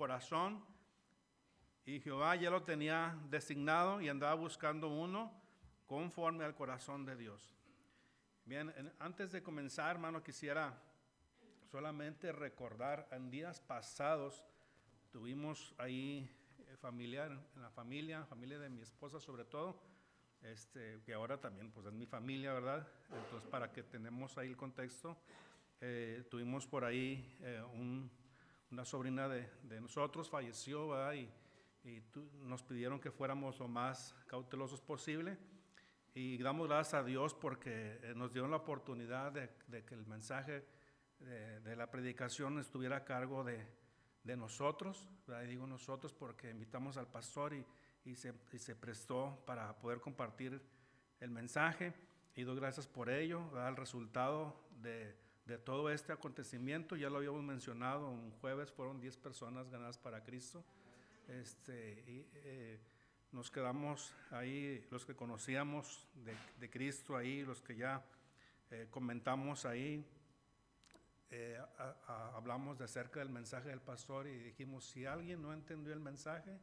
corazón, y Jehová ya lo tenía designado y andaba buscando uno conforme al corazón de Dios. Bien, antes de comenzar, hermano, quisiera solamente recordar, en días pasados tuvimos ahí familiar, en la familia de mi esposa sobre todo, que ahora también pues es mi familia, ¿verdad? Entonces, para que tenemos ahí el contexto, tuvimos por ahí una sobrina de nosotros, falleció, ¿verdad? Y nos pidieron que fuéramos lo más cautelosos posible, y damos gracias a Dios porque nos dieron la oportunidad de que el mensaje de la predicación estuviera a cargo de nosotros, ¿verdad? Y digo nosotros porque invitamos al pastor y se prestó para poder compartir el mensaje, y doy gracias por ello, ¿verdad? El resultado de todo este acontecimiento, ya lo habíamos mencionado, un jueves fueron 10 personas ganadas para Cristo. Nos quedamos ahí, los que conocíamos de Cristo ahí, los que ya comentamos ahí, hablamos de acerca del mensaje del pastor y dijimos, si alguien no entendió el mensaje,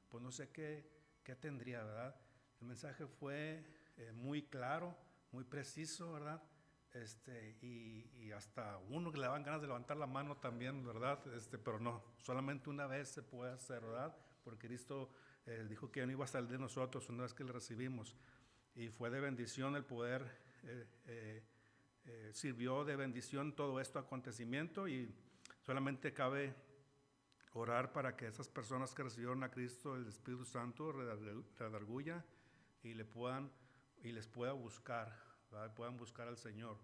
pues no sé qué tendría, ¿verdad? El mensaje fue muy claro, muy preciso, ¿verdad? Y hasta uno que le daban ganas de levantar la mano también, ¿verdad? Pero no, solamente una vez se puede hacer, ¿verdad? Porque Cristo dijo que no iba a salir de nosotros una vez que le recibimos, y fue de bendición el poder, sirvió de bendición todo este acontecimiento, y solamente cabe orar para que esas personas que recibieron a Cristo, el Espíritu Santo redarguya y les pueda buscar, ¿verdad? Puedan buscar al Señor.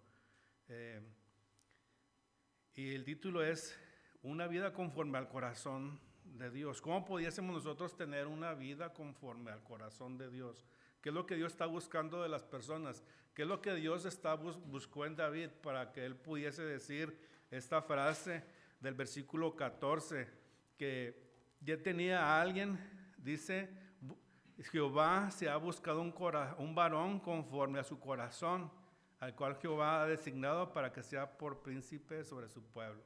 Y el título es Una vida conforme al corazón de Dios. ¿Cómo pudiésemos nosotros tener una vida conforme al corazón de Dios? ¿Qué es lo que Dios está buscando de las personas? ¿Qué es lo que Dios buscó en David para que él pudiese decir esta frase del versículo 14? Que ya tenía a alguien, dice, Jehová se ha buscado un varón conforme a su corazón, al cual Jehová ha designado para que sea por príncipe sobre su pueblo.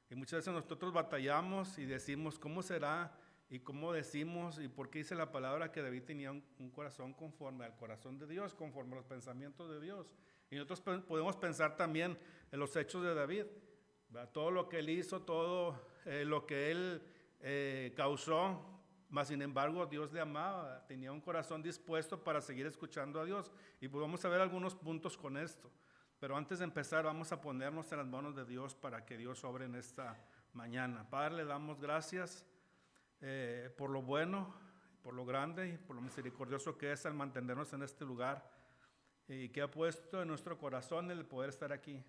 Y muchas veces nosotros batallamos y decimos, ¿cómo será? Y cómo decimos, y por qué dice la palabra que David tenía un corazón conforme al corazón de Dios, conforme a los pensamientos de Dios. Y nosotros podemos pensar también en los hechos de David, ¿verdad? Todo lo que él hizo, todo lo que él causó, mas sin embargo Dios le amaba, tenía un corazón dispuesto para seguir escuchando a Dios, y pues vamos a ver algunos puntos con esto. Pero antes de empezar vamos a ponernos en las manos de Dios para que Dios obre en esta mañana. Padre, le damos gracias por lo bueno, por lo grande y por lo misericordioso que es al mantenernos en este lugar, y que ha puesto en nuestro corazón el poder estar aquí,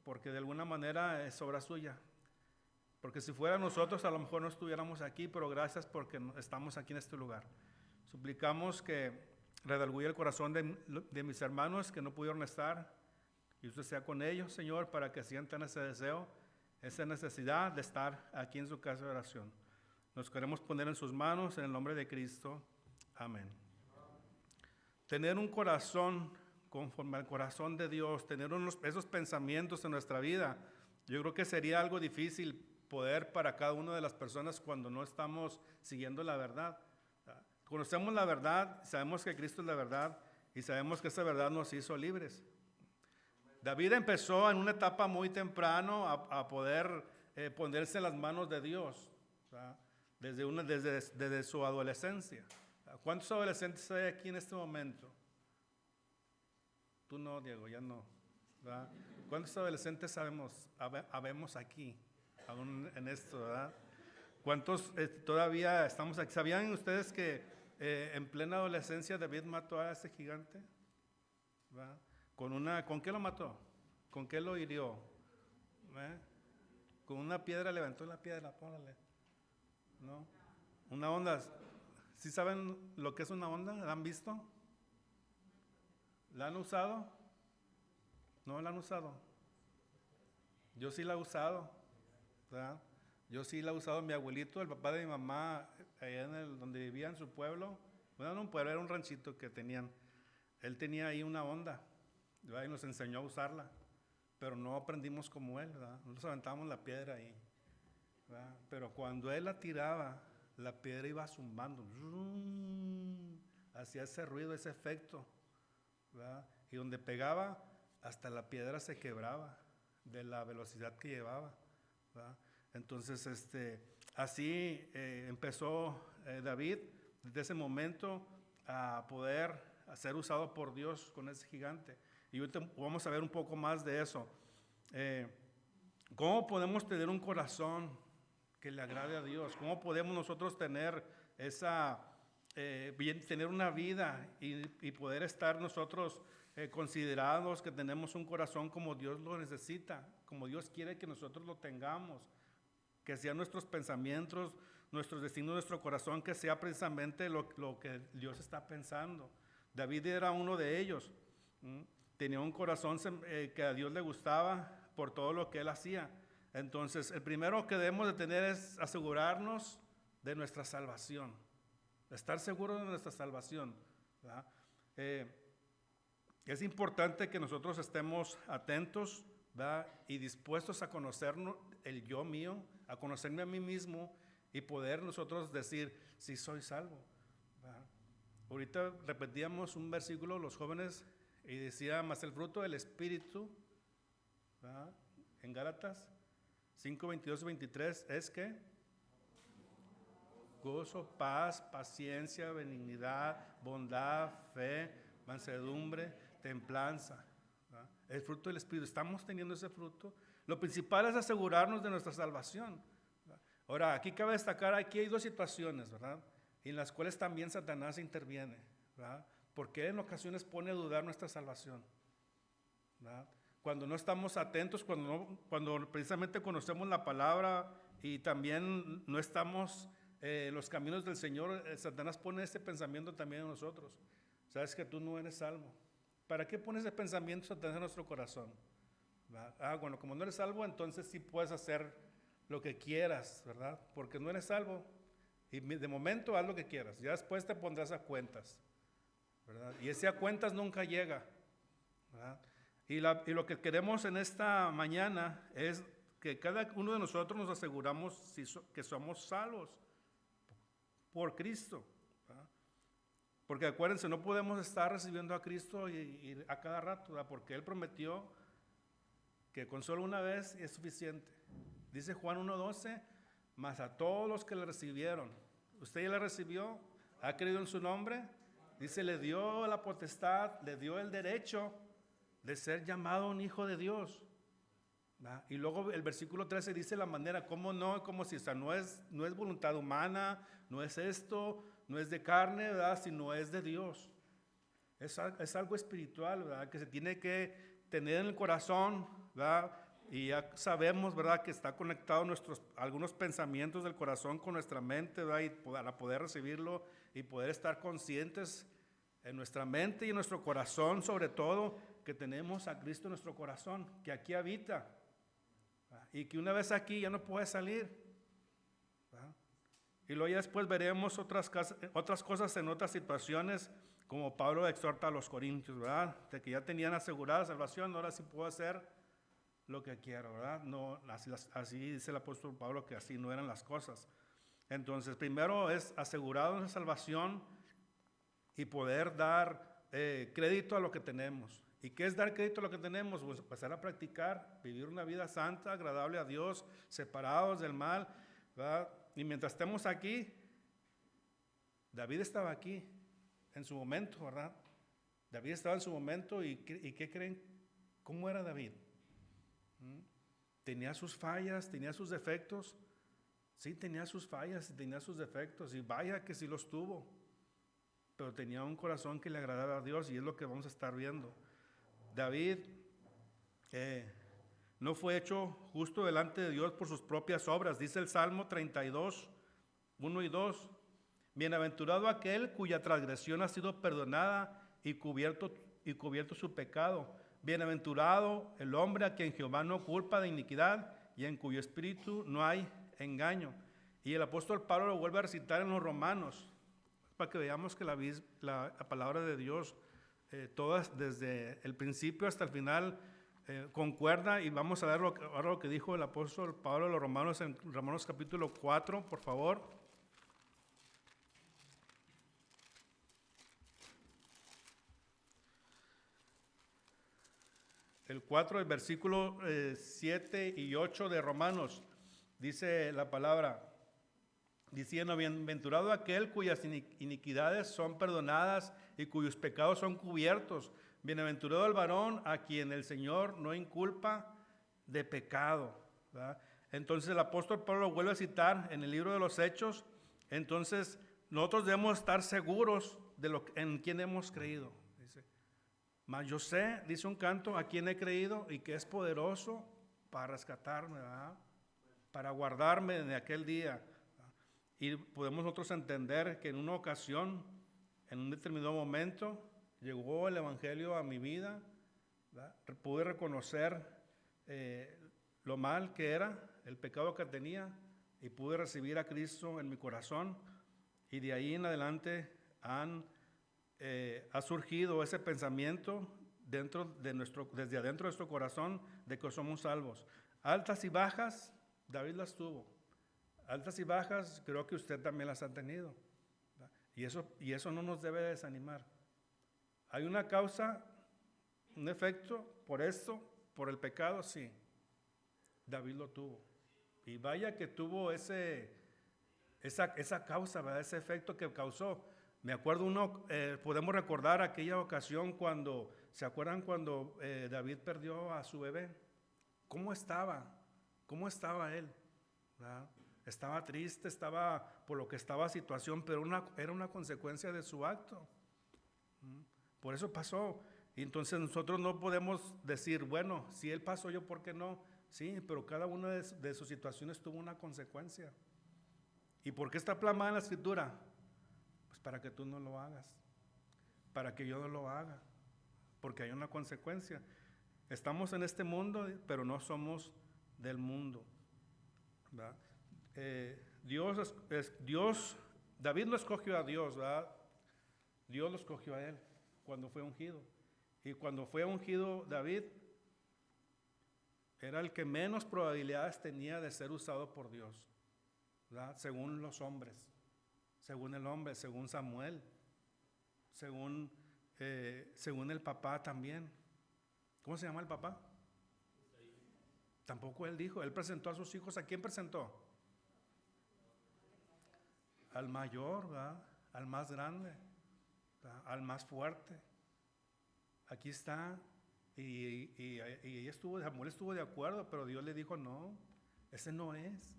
porque de alguna manera es obra suya. Porque si fuera nosotros a lo mejor no estuviéramos aquí, pero gracias porque estamos aquí en este lugar. Suplicamos que redarguya el corazón de mis hermanos que no pudieron estar, y usted sea con ellos, Señor, para que sientan ese deseo, esa necesidad de estar aquí en su casa de oración. Nos queremos poner en sus manos en el nombre de Cristo. Amén. Tener un corazón conforme al corazón de Dios, tener esos pensamientos en nuestra vida, yo creo que sería algo difícil poder para cada una de las personas cuando no estamos siguiendo la verdad. Conocemos la verdad, sabemos que Cristo es la verdad, y sabemos que esa verdad nos hizo libres. David empezó en una etapa muy temprano a poder ponerse en las manos de Dios, ¿verdad? Desde su adolescencia. ¿Cuántos adolescentes hay aquí en este momento? Tú no, Diego, ya no, ¿verdad? ¿Cuántos adolescentes habemos aquí, aún en esto, verdad? ¿Cuántos todavía estamos aquí? ¿Sabían ustedes que en plena adolescencia David mató a ese gigante? ¿Verdad? ¿Con qué lo mató? ¿Con qué lo hirió? ¿Verdad? Con una piedra, levantó la piedra, póngale. ¿No? Una onda. ¿Sí saben lo que es una onda? ¿La han visto? ¿La han usado? ¿No la han usado? Yo sí la he usado, ¿verdad? Yo sí la he usado. Mi abuelito, el papá de mi mamá, allá donde vivía en su pueblo, bueno, no un pueblo, era un ranchito que tenían. Él tenía ahí una onda, ¿verdad? Y nos enseñó a usarla, pero no aprendimos como él, ¿verdad? Nosotros aventábamos la piedra ahí, ¿verdad? Pero cuando él la tiraba, la piedra iba zumbando, hacía ese ruido, ese efecto, ¿verdad? Y donde pegaba, hasta la piedra se quebraba de la velocidad que llevaba, ¿verdad? Entonces, así empezó David desde ese momento a poder ser usado por Dios con ese gigante. Y ahorita vamos a ver un poco más de eso. ¿Cómo podemos tener un corazón que le agrade a Dios? ¿Cómo podemos nosotros tener tener una vida y poder estar nosotros considerados que tenemos un corazón como Dios lo necesita, como Dios quiere que nosotros lo tengamos? Que sean nuestros pensamientos, nuestros destinos, nuestro corazón, que sea precisamente lo que Dios está pensando. David era uno de ellos. Tenía un corazón que a Dios le gustaba por todo lo que él hacía. Entonces, el primero que debemos de tener es asegurarnos de nuestra salvación. Estar seguros de nuestra salvación, ¿verdad? Es importante que nosotros estemos atentos, ¿verdad? Y dispuestos a conocernos el yo mío, a conocerme a mí mismo y poder nosotros decir si soy salvo, ¿verdad? Ahorita repetíamos un versículo los jóvenes y decía, más el fruto del Espíritu, ¿verdad? En Gálatas 5, 22 y 23 es que gozo, paz, paciencia, benignidad, bondad, fe, mansedumbre, templanza, ¿verdad? El fruto del Espíritu, estamos teniendo ese fruto. Lo principal es asegurarnos de nuestra salvación, ¿verdad? Ahora, aquí cabe destacar, aquí hay dos situaciones, ¿verdad? En las cuales también Satanás interviene, ¿verdad? Porque en ocasiones pone a dudar nuestra salvación, ¿verdad? Cuando no estamos atentos, cuando precisamente conocemos la palabra y también no estamos en los caminos del Señor, Satanás pone este pensamiento también en nosotros. Sabes que tú no eres salvo. ¿Para qué pone ese pensamiento Satanás en nuestro corazón? ¿Verdad? Bueno, como no eres salvo, entonces sí puedes hacer lo que quieras, ¿verdad? Porque no eres salvo. Y de momento haz lo que quieras. Ya después te pondrás a cuentas, ¿verdad? Y ese a cuentas nunca llega, ¿verdad? Y lo que queremos en esta mañana es que cada uno de nosotros nos aseguramos que somos salvos por Cristo, ¿verdad? Porque acuérdense, no podemos estar recibiendo a Cristo y a cada rato, ¿verdad? Porque Él prometió que con solo una vez es suficiente. Dice Juan 1:12, mas a todos los que le recibieron, usted ya le recibió, ha creído en su nombre, dice, le dio la potestad, le dio el derecho de ser llamado un hijo de Dios, ¿verdad? Y luego el versículo 13 dice la manera, ¿cómo no? Como si, o sea, no es voluntad humana, no es esto, no es de carne, ¿verdad? Sino es de Dios. Es algo espiritual, ¿verdad? Que se tiene que tener en el corazón, ¿verdad? Y ya sabemos, ¿verdad? Que está conectado algunos pensamientos del corazón con nuestra mente, ¿verdad? Y para poder recibirlo y poder estar conscientes en nuestra mente y en nuestro corazón, sobre todo, que tenemos a Cristo en nuestro corazón, que aquí habita, ¿verdad? Y que una vez aquí ya no puede salir, ¿verdad? Y luego ya después veremos otras cosas en otras situaciones, como Pablo exhorta a los corintios, ¿verdad? De que ya tenían asegurada salvación, ahora sí puedo hacer lo que quiero, ¿verdad? No, así dice el apóstol Pablo, que así no eran las cosas. Entonces, primero es asegurado la salvación y poder dar crédito a lo que tenemos. ¿Y qué es dar crédito a lo que tenemos? Pues empezar a practicar, vivir una vida santa, agradable a Dios, separados del mal, ¿verdad? Y mientras estemos aquí, David estaba aquí en su momento, ¿verdad? David estaba en su momento y ¿qué creen? ¿Cómo era David? Tenía sus fallas, tenía sus defectos. Sí, tenía sus fallas y tenía sus defectos, y vaya que sí los tuvo, pero tenía un corazón que le agradaba a Dios, y es lo que vamos a estar viendo. David no fue hecho justo delante de Dios por sus propias obras. Dice el Salmo 32, 1 y 2, bienaventurado aquel cuya transgresión ha sido perdonada y cubierto su pecado. Bienaventurado el hombre a quien Jehová no culpa de iniquidad y en cuyo espíritu no hay engaño. Y el apóstol Pablo lo vuelve a recitar en los Romanos, para que veamos que la palabra de Dios, todas desde el principio hasta el final, concuerda, y vamos a ver ahora lo que dijo el apóstol Pablo a los Romanos en Romanos capítulo 4, por favor. El 4, el versículo 7 y 8 de Romanos, dice la palabra, diciendo: bienaventurado aquel cuyas iniquidades son perdonadas y cuyos pecados son cubiertos. Bienaventurado el varón a quien el Señor no inculpa de pecado, ¿verdad? Entonces el apóstol Pablo lo vuelve a citar en el libro de los Hechos. Entonces nosotros debemos estar seguros de en quien hemos creído. Dice: mas yo sé, dice un canto, a quien he creído y que es poderoso para rescatarme, ¿verdad? Para guardarme de aquel día. Y podemos nosotros entender que en una ocasión, en un determinado momento, llegó el Evangelio a mi vida, ¿verdad? Pude reconocer lo mal que era, el pecado que tenía, y pude recibir a Cristo en mi corazón. Y de ahí en adelante ha surgido ese pensamiento desde adentro de nuestro corazón de que somos salvos. Altas y bajas, David las tuvo. Altas y bajas, creo que usted también las ha tenido. Y eso no nos debe desanimar. ¿Hay una causa, un efecto por esto, por el pecado? Sí. David lo tuvo. Y vaya que tuvo esa causa, ¿verdad? Ese efecto que causó. Me acuerdo podemos recordar aquella ocasión ¿se acuerdan cuando David perdió a su bebé? ¿Cómo estaba? ¿Cómo estaba él? ¿Verdad? Estaba triste, por lo que estaba situación, pero era una consecuencia de su acto. Por eso pasó. Y entonces nosotros no podemos decir, bueno, si él pasó, yo ¿por qué no? Sí, pero cada una de sus situaciones tuvo una consecuencia. ¿Y por qué está plasmada en la Escritura? Pues para que tú no lo hagas, para que yo no lo haga, porque hay una consecuencia. Estamos en este mundo, pero no somos del mundo, ¿verdad? David lo escogió a Dios, ¿verdad? Dios lo escogió a él cuando fue ungido. Y cuando fue ungido David, era el que menos probabilidades tenía de ser usado por Dios, ¿verdad? Según los hombres, según el hombre, según Samuel, según el papá también. ¿Cómo se llama el papá? Tampoco él dijo. Él presentó a sus hijos. ¿A quién presentó? Al mayor, ¿verdad? Al más grande, ¿verdad? Al más fuerte. Aquí está. Y Samuel estuvo de acuerdo, pero Dios le dijo: no, ese no es,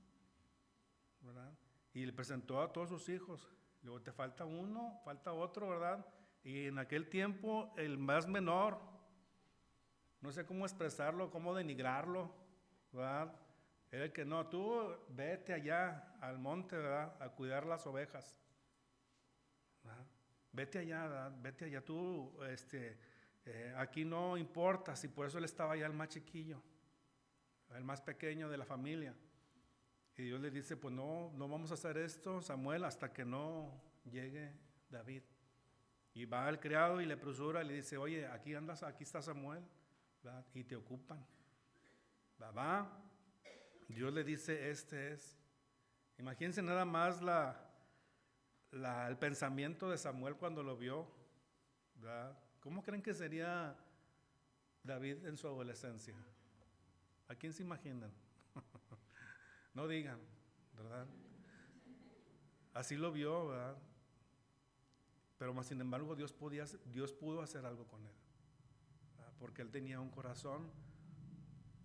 ¿verdad? Y le presentó a todos sus hijos. Luego te falta uno, falta otro, ¿verdad? Y en aquel tiempo el más menor, no sé cómo expresarlo, cómo denigrarlo, ¿verdad? Era el que no, tú vete allá al monte, ¿verdad? A cuidar las ovejas, ¿verdad? Vete allá, ¿verdad? Vete allá tú, aquí no importa. Si por eso él estaba allá el más chiquillo, el más pequeño de la familia. Y Dios le dice: pues no vamos a hacer esto, Samuel, hasta que no llegue David. Y va al criado y le apresura y le dice: oye, aquí está Samuel, ¿verdad? Y te ocupan. Va. Dios le dice: este es. Imagínense nada más el pensamiento de Samuel cuando lo vio, ¿verdad? ¿Cómo creen que sería David en su adolescencia? ¿A quién se imaginan? No digan, ¿verdad? Así lo vio, ¿verdad? Pero más sin embargo Dios pudo hacer algo con él, ¿verdad? Porque él tenía un corazón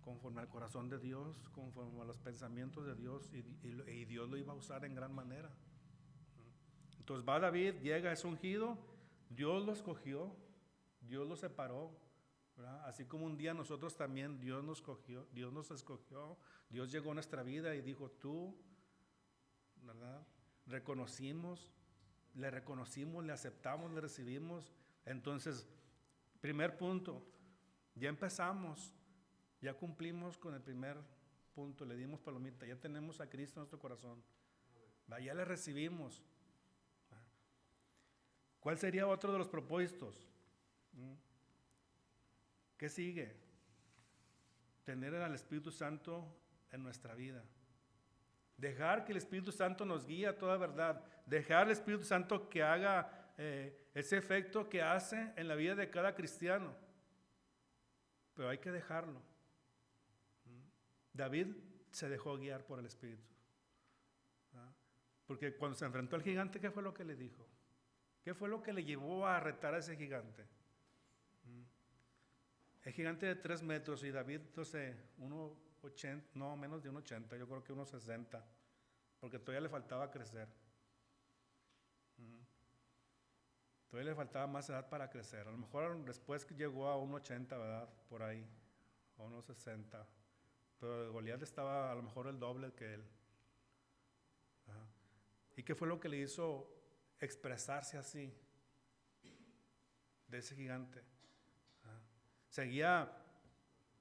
conforme al corazón de Dios, conforme a los pensamientos de Dios, y Dios lo iba a usar en gran manera. Entonces va David, llega, es ungido, Dios lo escogió, Dios lo separó, ¿verdad? Así como un día nosotros también, Dios nos escogió, Dios llegó a nuestra vida y dijo: tú, ¿verdad? Le reconocimos, le aceptamos, le recibimos. Entonces, primer punto, ya empezamos, ya cumplimos con el primer punto, le dimos palomita, ya tenemos a Cristo en nuestro corazón, ¿verdad? Ya le recibimos. ¿Cuál sería otro de los propósitos? ¿Qué sigue? tener al Espíritu Santo en nuestra vida. Dejar que el Espíritu Santo nos guíe a toda verdad. Dejar al Espíritu Santo que haga ese efecto que hace en la vida de cada cristiano. Pero hay que dejarlo. David se dejó guiar por el Espíritu. Porque cuando se enfrentó al gigante, ¿qué fue lo que le dijo? ¿Qué fue lo que le llevó a retar a ese gigante? El gigante de 3 metros y David, no sé, 1,80, no, menos de 1,80, yo creo que 1,60, porque todavía le faltaba crecer. Todavía le faltaba más edad para crecer. A lo mejor después llegó a 1,80, ¿verdad? Por ahí, a 1,60. Pero Goliat estaba a lo mejor el doble que él. ¿Y qué fue lo que le hizo expresarse así de ese gigante? Seguía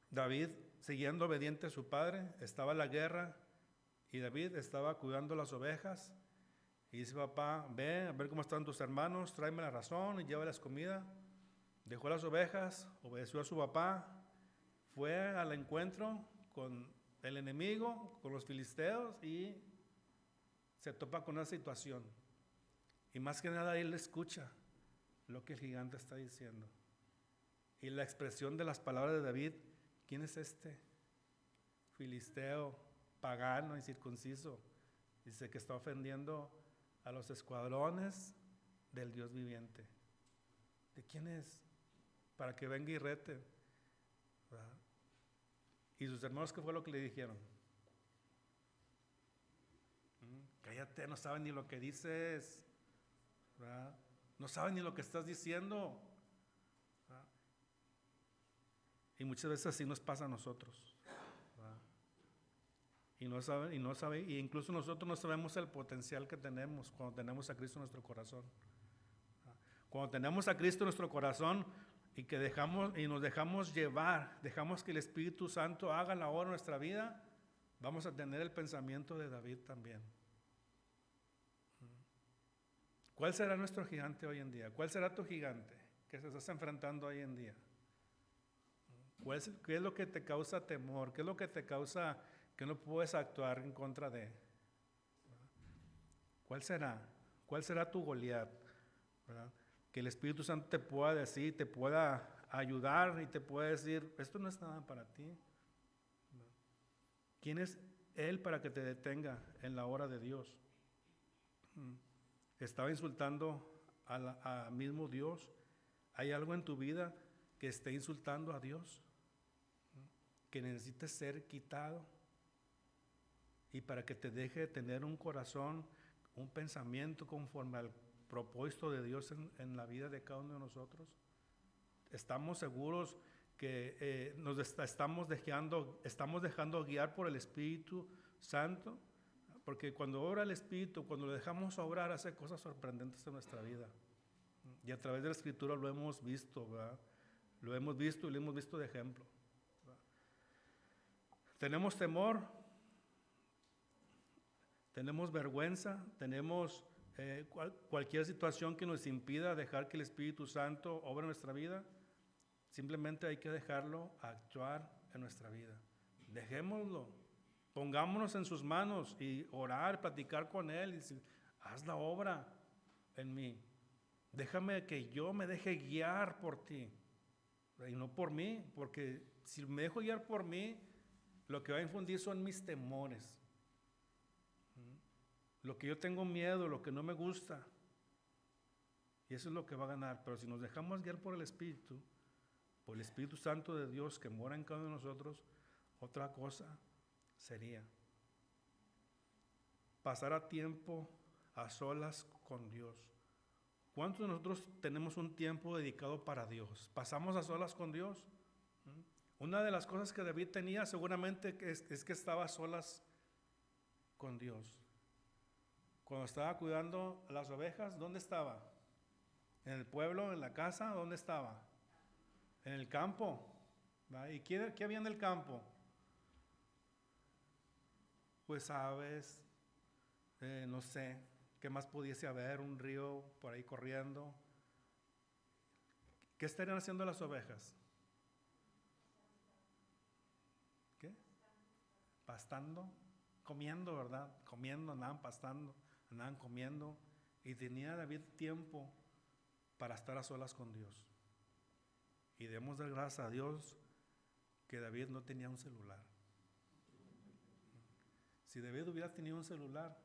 David, siguiendo obediente a su padre, estaba en la guerra y David estaba cuidando las ovejas y dice: papá, ve a ver cómo están tus hermanos, tráeme la razón y llévales comida. Dejó las ovejas, obedeció a su papá, fue al encuentro con el enemigo, con los filisteos, y se topa con una situación. Y más que nada él escucha lo que el gigante está diciendo. Y la expresión de las palabras de David: ¿quién es este filisteo, pagano, incircunciso? Dice que está ofendiendo a los escuadrones del Dios viviente. ¿De quién es? Para que venga y rete. ¿Verdad? Y sus hermanos, ¿qué fue lo que le dijeron? Cállate, no saben ni lo que dices, ¿verdad? No saben ni lo que estás diciendo. ¿Verdad? Y muchas veces así nos pasa a nosotros, ¿verdad? Y incluso nosotros no sabemos el potencial que tenemos cuando tenemos a Cristo en nuestro corazón. ¿Verdad? Cuando tenemos a Cristo en nuestro corazón y que nos dejamos llevar, dejamos que el Espíritu Santo haga la obra en nuestra vida, vamos a tener el pensamiento de David también. ¿Cuál será nuestro gigante hoy en día? ¿Cuál será tu gigante que se estás enfrentando hoy en día? ¿Qué es lo que te causa temor? ¿Qué es lo que te causa que no puedes actuar en contra de? ¿Cuál será? ¿Cuál será tu Goliat? ¿Verdad? Que el Espíritu Santo te pueda decir, te pueda ayudar y te pueda decir: esto no es nada para ti. ¿Quién es Él para que te detenga en la hora de Dios? Estaba insultando a mismo Dios. ¿Hay algo en tu vida que esté insultando a Dios? Que necesite ser quitado. Y para que te deje tener un corazón, un pensamiento conforme al propósito de Dios en la vida de cada uno de nosotros. Estamos seguros que estamos dejando guiar por el Espíritu Santo. Porque cuando obra el Espíritu, cuando lo dejamos obrar, hace cosas sorprendentes en nuestra vida. Y a través de la Escritura lo hemos visto, ¿verdad? Lo hemos visto y lo hemos visto de ejemplo, ¿verdad? Tenemos temor, tenemos vergüenza, tenemos cualquier situación que nos impida dejar que el Espíritu Santo obre en nuestra vida. Simplemente hay que dejarlo actuar en nuestra vida. Dejémoslo. Pongámonos en sus manos y orar, platicar con Él y decir: haz la obra en mí. Déjame que yo me deje guiar por ti y no por mí, porque si me dejo guiar por mí, lo que va a infundir son mis temores. Lo que yo tengo miedo, lo que no me gusta. Y eso es lo que va a ganar. Pero si nos dejamos guiar por el Espíritu Santo de Dios que mora en cada uno de nosotros, otra cosa sería pasar a tiempo a solas con Dios. ¿Cuántos de nosotros tenemos un tiempo dedicado para Dios? ¿Pasamos a solas con Dios? Una de las cosas que David tenía seguramente es que estaba a solas con Dios. Cuando estaba cuidando las ovejas, ¿dónde estaba? ¿En el pueblo, en la casa? ¿Dónde estaba? En el campo. ¿Va? ¿Y qué había en el campo? Pues aves, no sé, ¿qué más pudiese haber? Un río por ahí corriendo. ¿Qué estarían haciendo las ovejas? pastando, comiendo, ¿verdad? Comiendo, andaban pastando, andaban comiendo. Y tenía David tiempo para estar a solas con Dios. Y debemos dar gracias a Dios que David no tenía un celular. Si David hubiera tenido un celular,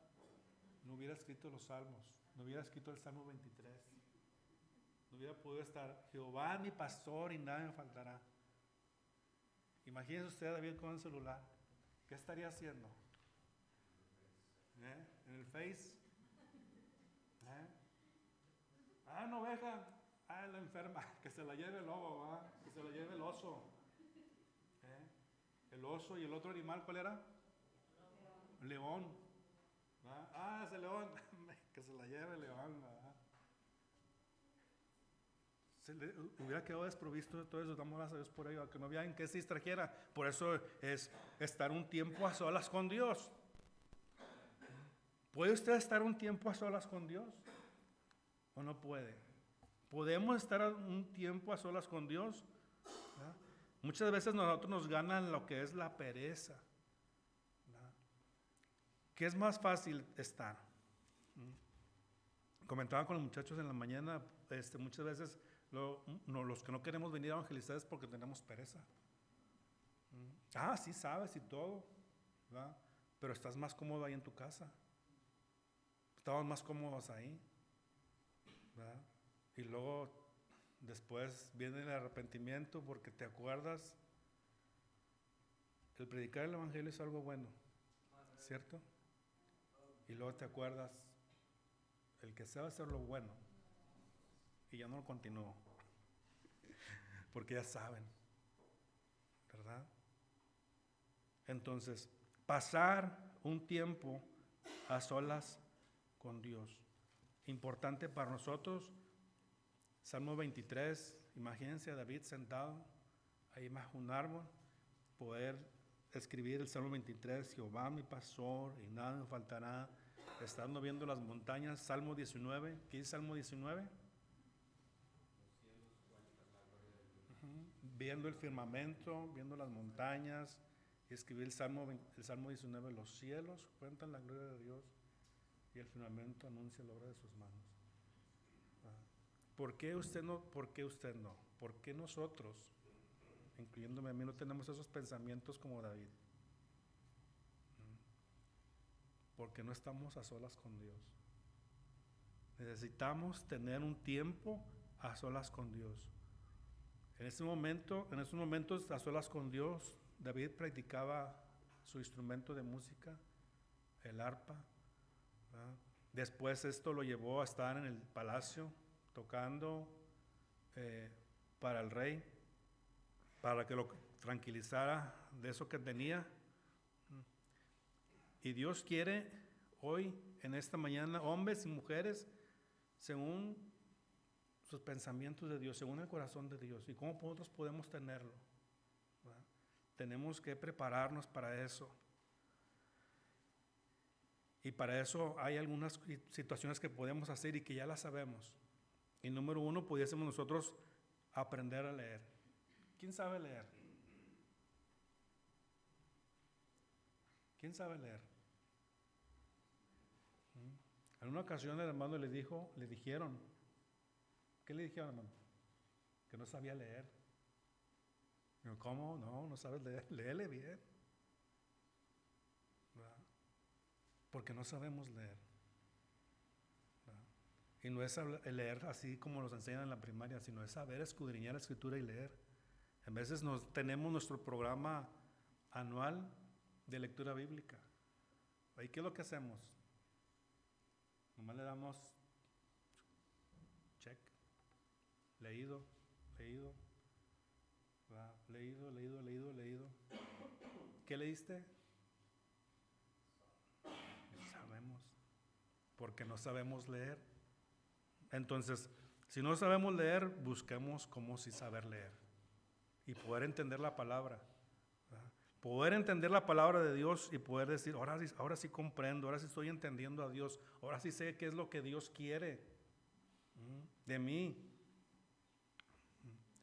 no hubiera escrito los salmos, no hubiera escrito el Salmo 23. No hubiera podido estar, Jehová mi pastor y nada me faltará. Imagínese usted a David con el celular. ¿Qué estaría haciendo? ¿En el Face? Una oveja. La enferma. Que se la lleve el lobo, ¿verdad? Que se la lleve el oso. El oso y el otro animal, ¿cuál era? León. Ese león. Que se la lleve el león, ¿verdad? Se le hubiera quedado desprovisto de todo eso. Damos gracias a Dios por ello, que no había en qué se distrajera. Por eso es estar un tiempo a solas con Dios. ¿Puede usted estar un tiempo a solas con Dios? ¿O no puede? ¿Podemos estar un tiempo a solas con Dios? ¿Verdad? Muchas veces nosotros nos ganan lo que es la pereza. ¿Verdad? ¿Qué es más fácil estar? Comentaba con los muchachos en la mañana, muchas veces los que no queremos venir a evangelizar es porque tenemos pereza. Sí sabes y todo, ¿verdad? Pero estás más cómodo ahí en tu casa. Estamos más cómodos ahí, ¿verdad? Y luego después viene el arrepentimiento porque te acuerdas. El predicar el evangelio es algo bueno, ¿cierto? Y luego te acuerdas, el que sabe hacer lo bueno, y ya no lo continúo, porque ya saben, ¿verdad? Entonces, pasar un tiempo a solas con Dios, importante para nosotros. Salmo 23, imagínense a David sentado ahí bajo un árbol, poder escribir el Salmo 23, Jehová mi pastor y nada me faltará, estando viendo las montañas. Salmo 19, ¿qué dice Salmo 19? Viendo el firmamento, viendo las montañas, y escribir el Salmo 19, los cielos cuentan la gloria de Dios y el firmamento anuncia la obra de sus manos. ¿Por qué usted no? ¿Por qué usted no? ¿Por qué nosotros, incluyéndome a mí, no tenemos esos pensamientos como David? Porque no estamos a solas con Dios. Necesitamos tener un tiempo a solas con Dios. En estos momentos a solas con Dios, David practicaba su instrumento de música, el arpa, ¿verdad? Después esto lo llevó a estar en el palacio tocando para el rey, para que lo tranquilizara de eso que tenía. Y Dios quiere hoy, en esta mañana, hombres y mujeres, según sus pensamientos de Dios, según el corazón de Dios. ¿Y cómo nosotros podemos tenerlo? ¿Verdad? Tenemos que prepararnos para eso. Y para eso hay algunas situaciones que podemos hacer y que ya las sabemos. Y número uno, pudiésemos nosotros aprender a leer. ¿Quién sabe leer? ¿Quién sabe leer? En una ocasión el hermano le dijeron, ¿qué le dijeron, hermano? Que no sabía leer. Digo, ¿cómo? No sabes leer, léele bien. ¿Verdad? Porque no sabemos leer. ¿Verdad? Y no es leer así como nos enseñan en la primaria, sino es saber escudriñar la escritura y leer. A veces tenemos nuestro programa anual de lectura bíblica. ¿Y qué es lo que hacemos? Nomás le damos check, leído, ¿verdad? Leído. ¿Qué leíste? No sabemos, porque no sabemos leer. Entonces, si no sabemos leer, busquemos cómo sí saber leer y poder entender la palabra, ¿verdad? Poder entender la palabra de Dios y poder decir, ahora sí comprendo, ahora sí estoy entendiendo a Dios, ahora sí sé qué es lo que Dios quiere de mí.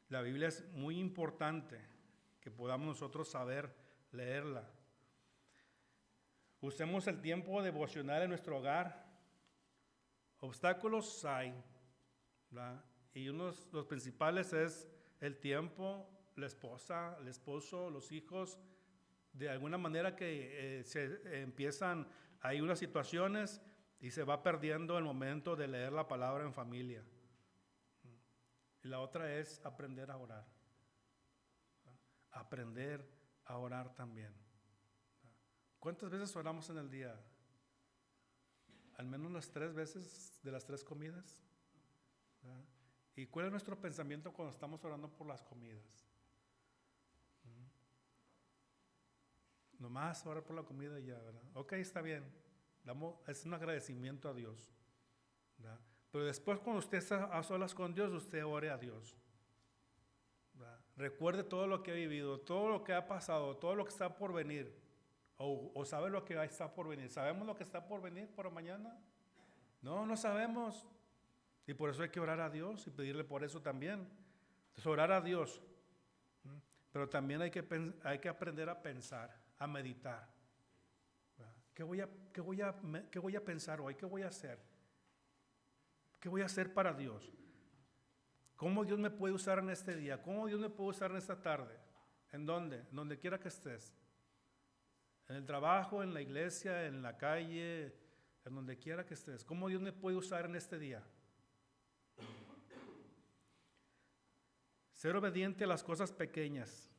La Biblia es muy importante que podamos nosotros saber leerla. Usemos el tiempo devocional en nuestro hogar. Obstáculos hay, ¿verdad? Y los principales es el tiempo, la esposa, el esposo, los hijos. De alguna manera que se empiezan, hay unas situaciones y se va perdiendo el momento de leer la palabra en familia. Y la otra es aprender a orar. Aprender a orar también. ¿Cuántas veces oramos en el día? Al menos las 3 veces de las 3 comidas. ¿Verdad? ¿Y cuál es nuestro pensamiento cuando estamos orando por las comidas? Nomás orar por la comida y ya, ¿verdad? Ok, está bien. Es un agradecimiento a Dios, ¿verdad? Pero después, cuando usted está a solas con Dios, usted ore a Dios, ¿verdad? Recuerde todo lo que ha vivido, todo lo que ha pasado, todo lo que está por venir. O sabe lo que está por venir. ¿Sabemos lo que está por venir por mañana? No, no sabemos. Y por eso hay que orar a Dios y pedirle por eso también. Entonces, orar a Dios. Pero también hay que aprender a pensar, a meditar. ¿Qué voy a pensar hoy? ¿Qué voy a hacer? ¿Qué voy a hacer para Dios? ¿Cómo Dios me puede usar en este día? ¿Cómo Dios me puede usar en esta tarde? ¿En dónde? En donde quiera que estés. En el trabajo, en la iglesia, en la calle, en donde quiera que estés. ¿Cómo Dios me puede usar en este día? Ser obediente a las cosas pequeñas.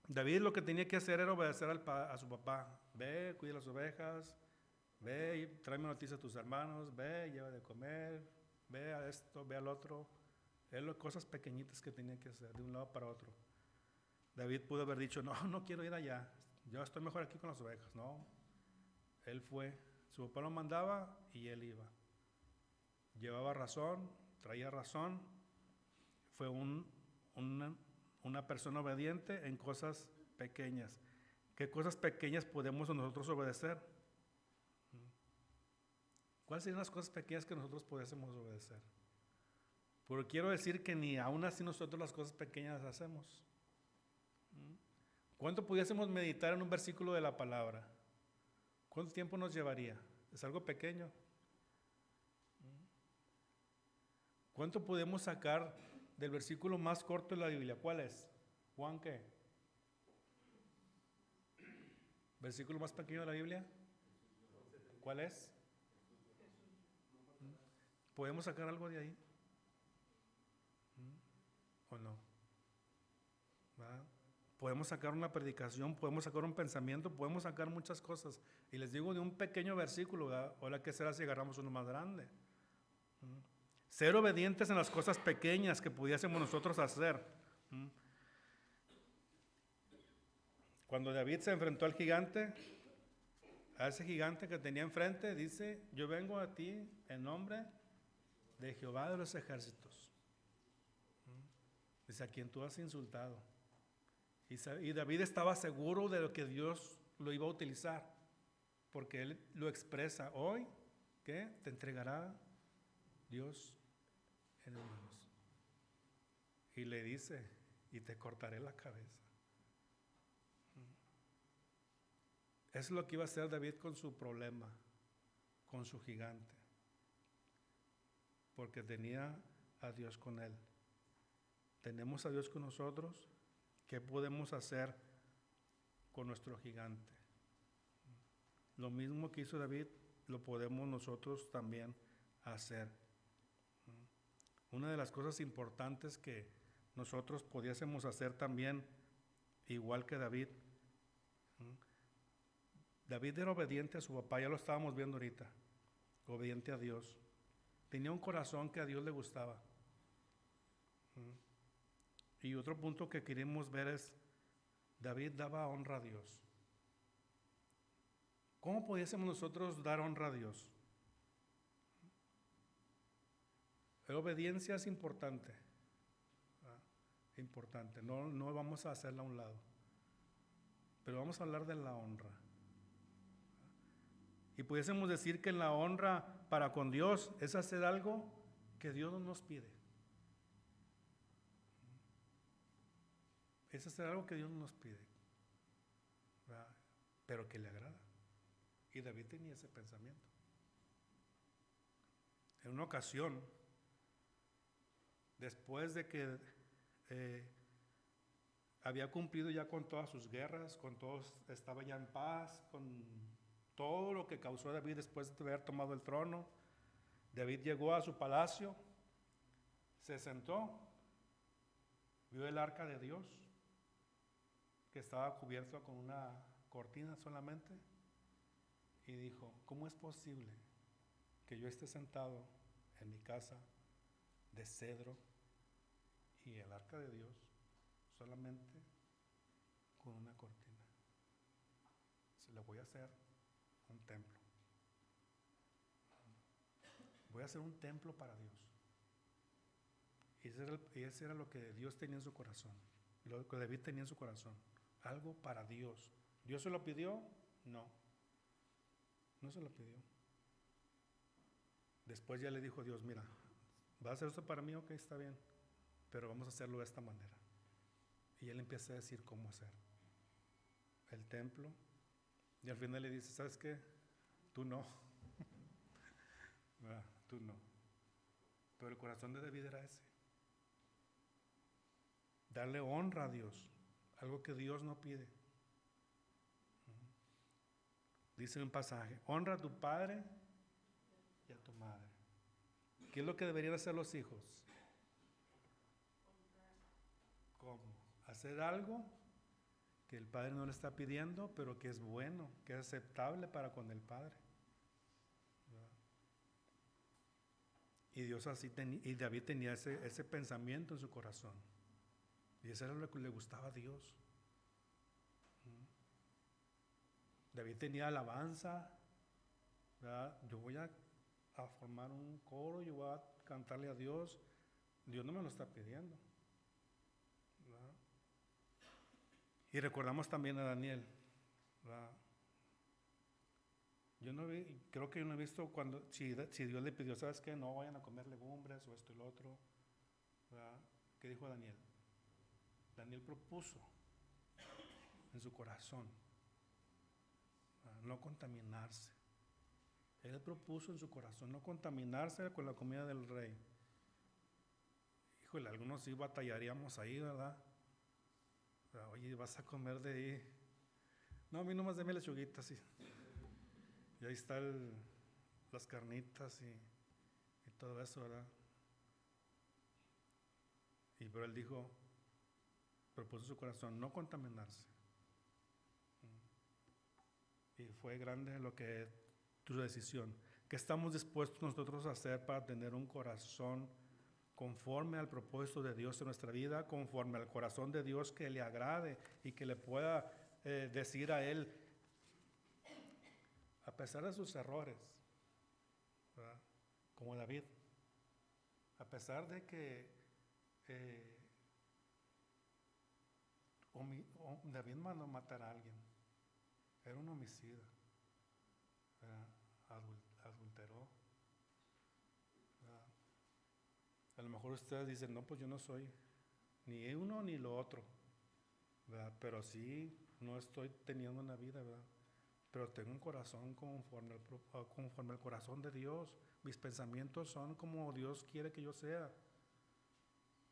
David lo que tenía que hacer era obedecer a su papá. Ve, cuida las ovejas. Ve, tráeme noticias a tus hermanos. Ve, lleva de comer. Ve a esto, ve al otro. Cosas pequeñitas que tenía que hacer de un lado para otro. David pudo haber dicho, no quiero ir allá. Yo estoy mejor aquí con las ovejas. No, él fue. Su papá lo mandaba y él iba. Llevaba razón, traía razón. Fue una persona obediente en cosas pequeñas. ¿Qué cosas pequeñas podemos nosotros obedecer? ¿Cuáles serían las cosas pequeñas que nosotros pudiésemos obedecer? Porque quiero decir que ni aún así nosotros las cosas pequeñas las hacemos. ¿Cuánto pudiésemos meditar en un versículo de la palabra? ¿Cuánto tiempo nos llevaría? Es algo pequeño. ¿Cuánto podemos sacar del versículo más corto de la Biblia? ¿Cuál es? ¿Juan qué? ¿Versículo más pequeño de la Biblia? ¿Cuál es? ¿Podemos sacar algo de ahí? ¿O no? ¿Verdad? Podemos sacar una predicación, podemos sacar un pensamiento, podemos sacar muchas cosas. Y les digo de un pequeño versículo, ¿verdad? Ahora, ¿qué será si agarramos uno más grande? Ser obedientes en las cosas pequeñas que pudiésemos nosotros hacer. Cuando David se enfrentó al gigante, a ese gigante que tenía enfrente, dice, yo vengo a ti en nombre de Jehová de los ejércitos. Dice, a quien tú has insultado. Y David estaba seguro de lo que Dios lo iba a utilizar, porque él lo expresa hoy, que te entregará Dios en manos. Y le dice, y te cortaré la cabeza. Es lo que iba a hacer David con su problema, con su gigante, porque tenía a Dios con él. Tenemos a Dios con nosotros. ¿Qué podemos hacer con nuestro gigante? Lo mismo que hizo David, lo podemos nosotros también hacer. Una de las cosas importantes que nosotros pudiésemos hacer también, igual que David. David era obediente a su papá, ya lo estábamos viendo ahorita, obediente a Dios. Tenía un corazón que a Dios le gustaba. Y otro punto que queremos ver es, David daba honra a Dios. ¿Cómo pudiésemos nosotros dar honra a Dios? La obediencia es importante. Importante, no vamos a hacerla a un lado. Pero vamos a hablar de la honra. Y pudiésemos decir que la honra para con Dios es hacer algo que Dios no nos pide. Es hacer algo que Dios no nos pide. ¿Verdad? pero que le agrada. Y David tenía ese pensamiento. En una ocasión, después de que había cumplido ya con todas sus guerras, con todos, estaba ya en paz, con todo lo que causó David después de haber tomado el trono, David llegó a su palacio, se sentó, vio el arca de Dios, que estaba cubierto con una cortina solamente, y dijo, ¿cómo es posible que yo esté sentado en mi casa de cedro y el arca de Dios solamente con una cortina? Se le voy a hacer un templo. Voy a hacer un templo para Dios. Y ese era lo que Dios tenía en su corazón, lo que David tenía en su corazón, algo para Dios. ¿Dios se lo pidió? No, no se lo pidió. Después ya le dijo Dios, mira, ¿vas a hacer esto para mí? Ok, está bien, pero vamos a hacerlo de esta manera. Y él empieza a decir cómo hacer el templo, y al final le dice, ¿sabes qué? Tú no. Tú no. Pero el corazón de David era ese. Darle honra a Dios, algo que Dios no pide. Dice un pasaje, honra a tu padre y a tu madre. ¿Qué es lo que deberían hacer los hijos? ¿Cómo? Hacer algo que el padre no le está pidiendo, pero que es bueno, que es aceptable para con el padre. Y Dios así y David tenía ese pensamiento en su corazón. Y eso era lo que le gustaba a Dios. David tenía alabanza, ¿verdad? Yo voy a formar un coro, yo voy a cantarle a Dios. Dios no me lo está pidiendo, ¿verdad? Y recordamos también a Daniel, ¿verdad? Creo que yo no he visto si Dios le pidió, ¿sabes qué? No vayan a comer legumbres o esto y lo otro, ¿verdad? ¿Qué dijo Daniel? Daniel propuso en su corazón, ¿verdad? No contaminarse. Él propuso en su corazón no contaminarse con la comida del rey. Híjole, algunos sí batallaríamos ahí, ¿verdad? Oye, vas a comer de ahí. No, a mí nomás deme lechuguitas, sí. Y ahí están las carnitas y todo eso, ¿verdad? Pero él dijo, propuso en su corazón no contaminarse. Y fue grande lo que tu decisión. ¿Qué estamos dispuestos nosotros a hacer para tener un corazón conforme al propósito de Dios en nuestra vida, conforme al corazón de Dios que le agrade y que le pueda decir a Él, a pesar de sus errores, ¿verdad? Como David, a pesar de que David mandó matar a alguien, era un homicida, ¿verdad? Adulteró, ¿verdad? A lo mejor ustedes dicen, no, pues yo no soy ni uno ni lo otro, ¿verdad? Pero sí, no estoy teniendo una vida, ¿verdad? Pero tengo un corazón conforme al corazón de Dios. Mis pensamientos son como Dios quiere que yo sea,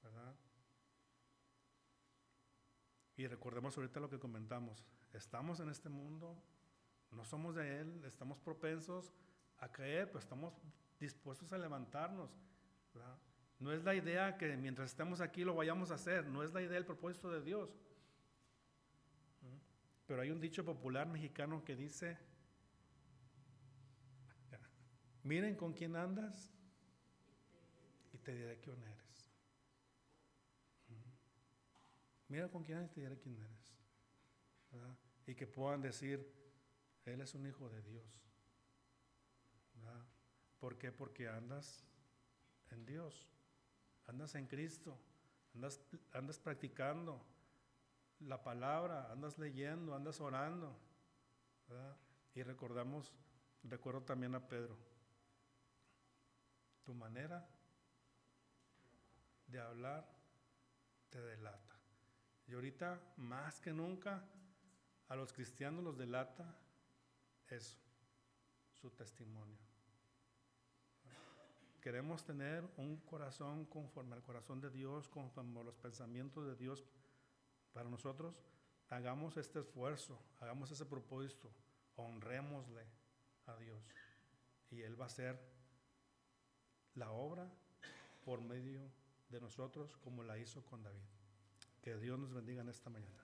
¿verdad? Y recordemos ahorita lo que comentamos. Estamos en este mundo, no somos de Él, estamos propensos a caer, pero estamos dispuestos a levantarnos, ¿verdad? No es la idea que mientras estemos aquí lo vayamos a hacer, no es la idea del propósito de Dios. Pero hay un dicho popular mexicano que dice, miren con quién andas y te diré quién eres. Mira con quién andas y te diré quién eres, ¿verdad? Y que puedan decir, Él es un hijo de Dios, ¿verdad? ¿Por qué? Porque andas en Dios, andas en Cristo, andas practicando la palabra, andas leyendo, andas orando, ¿verdad? Y recuerdo también a Pedro, tu manera de hablar te delata. Y ahorita, más que nunca, a los cristianos los delata eso, su testimonio. Queremos tener un corazón conforme al corazón de Dios, conforme a los pensamientos de Dios para nosotros. Hagamos este esfuerzo, hagamos ese propósito, honrémosle a Dios y Él va a hacer la obra por medio de nosotros como la hizo con David. Que Dios nos bendiga en esta mañana.